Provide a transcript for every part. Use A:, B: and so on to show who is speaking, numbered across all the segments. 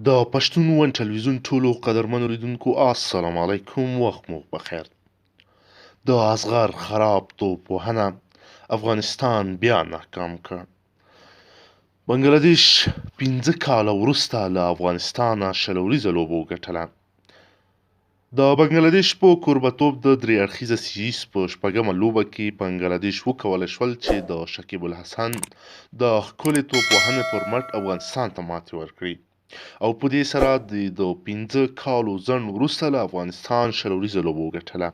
A: د پښتون ون ټلویزیون ټولو قدرمنو لیدونکو السلام علیکم، وخت مو بخیر. د اصغر خراب توپوهنه افغانستان بیا ناکام کړ. بنګلادیش 15 کاله وروسته له افغانستانه 20 ورځې لوبه وګټله. د بنګلادیش په کوربه‌توب د درې اړخیزه سیریز په شپږمه لوبه کې بنګلادیش وکولی شول چې د شکیب الحسن د ښکلې توپوهنې پر مټ افغانستان ته ماتې ورکړي، او په دې سره د 15 کالو ځنډ وروسته له افغانستان 20 ورځې لوبه وګټله.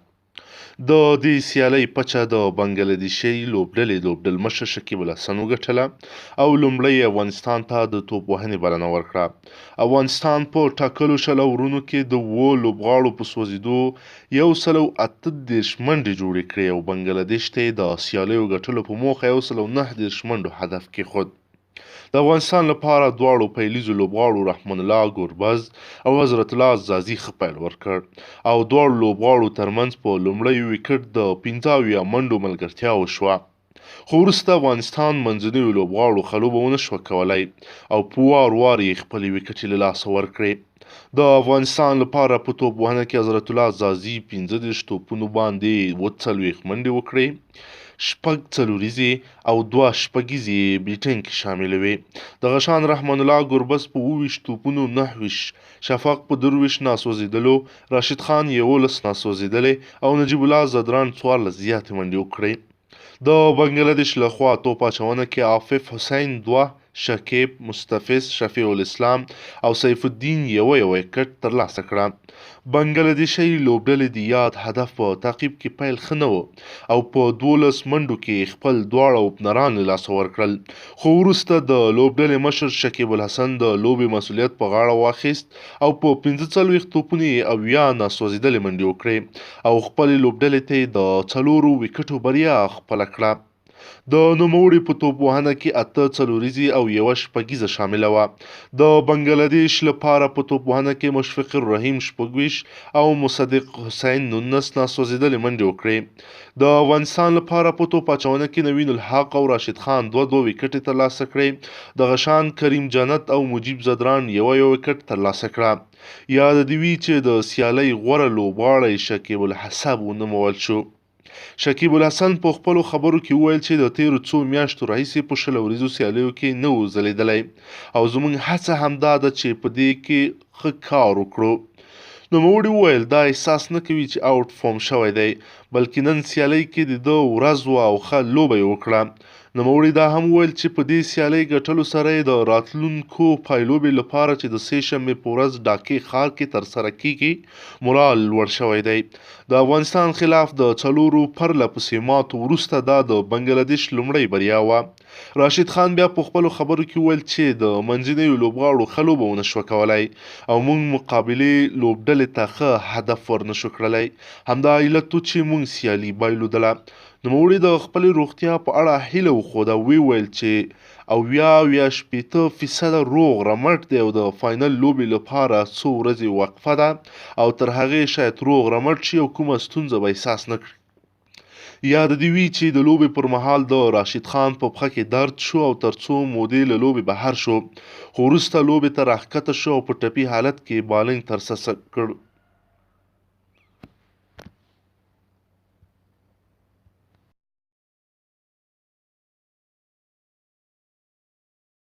A: د دې سیالۍ پچه د بنګلادیشي لوبډل مشر شکیب الحسن وګټله او لومړی افغانستان ته د توپوهنې بلنه ورکړه. افغانستان په ټاکلو 20 اورونو کې د 7 لوبغاړو په سوځېدو 138 منډې جوړې کړې او بنګلادیش ته د سیالیو ګټلو په موخه 139 منډو هدف کېښود. د افغانستان لپاره دواړو پیلیزو لوبغاړو رحمان الله ګوربز او حضرت الله زازي ښه پیل ورکړ او دواړو لوبغاړو ترمنځ په لومړي وکټ د 15 منډو ملګرتیا وشوه، خو وروسته افغانستان منځنیو لوبغاړو ښه لوبه ونه شوه کولی او په وار یې خپلې وکټې له لاسه ورکړې. د افغانستان لپاره په توپوهنه کې حضرت الله زازي 15 توپونو باندې 40 منډې وکړې، 6 څلوریزې او 2 شپږیزې بیټینګ شاملې وې. دغه شان رحمان الله ګوربز په 29 توپونو 29، شفاق په 23 ناسوځېدلو، راشد خان 11 ناسوځېدلې او نجیب الله زدران 14 زیاتې منډې وکړې. د بنګلادیش لخوا توپ اچونه کې عافف حسین 2، شکیب، مستفز، شفیع الاسلام او سیف الدین یو وکټ ترلاسه کړه. بنګلادیشي لوبډلې د یاد هدف په تعقیب کې پیل ښه نه و او په 12 منډو کې خپل دواړه اوپنران له لاسه ورکړل، خو وروسته د لوبډلې مشر شکیب الحسن د لوبې مسؤلیت په غاړه واخیست او په 45 توپونو یې 70 ناسوځېدلې منډې وکړې او خپلې لوبډلې ته د 4 وکټو بریا خپله کړه. د نوموړي په توپوهنه کې 8 څلوریزې او 1 شپږیزه شامله وه. د بنګلادیش لپاره په توپوهنه کې مشفق الرحیم 26 او مصدق حسین 19 ناسوځېدلې منډې وکړې. د افغانستان لپاره په توپ اچونه کې نوین الحق او راشد خان 2 وکټې ترلاسه کړې. دغه شان کریم جنت او مجیب زدران یو وکټ ترلاسه کړه. یاد دې وي چې د سیالۍ غوره لوبغاړی شکیب الحسن ونومول شو. شکیب الحسن په خپلو خبرو کې وویل چې د تیرو څو میاشتو راهیسې په 20 ورځو سیالیو کې نه و ځلیدلی او زموږ هڅه همدا ده چې په دې کې ښه کار وکړو. نوموړي وویل دا احساس نه کوي چې آوټ فارم شوی دی، بلکې نن سیالۍ کې د ده ورځ وه او ښه لوبه یې وکړه. نوموړي دا هم وویل چې په دې سیالۍ ګټلو سره یې د راتلونکو پایلوبې لپاره چې د سې شنبې په ورځ ډاکې ښار کې ترسره کیږي مورال لوړ شوی دی. د افغانستان خلاف د 4 پرله پسې ماتو وروسته دا د بنګلادیش لومړۍ بریا وه. راشد خان بیا په خپلو خبرو کې وویل چې د منځنیو لوبغاړو ښه لوبه ونه شوه کولی او موږ مقابلې لوبډلې ته ښه هدف ورنشو کړلی، همدا علت و چې موږ سیالي بایلودله. نوموړي د خپلې روغتیا په اړه هیله وښوده او وویل چې 80-80% روغ رمټ دی او د فاینل لوبې لپاره څو ورځې وقفه ده او تر هغې شاید روغ رمټ شي او کومه ستونزه به احساس نه کړي. یاد دې وي چې د لوبې پر مهال د راشد خان په پښه کې درد شو او تر څو مودې له لوبې بهر شو، خو وروسته لوبې ته راښکته شو او په ټپي حالت کې بالنګ ترسره کړ.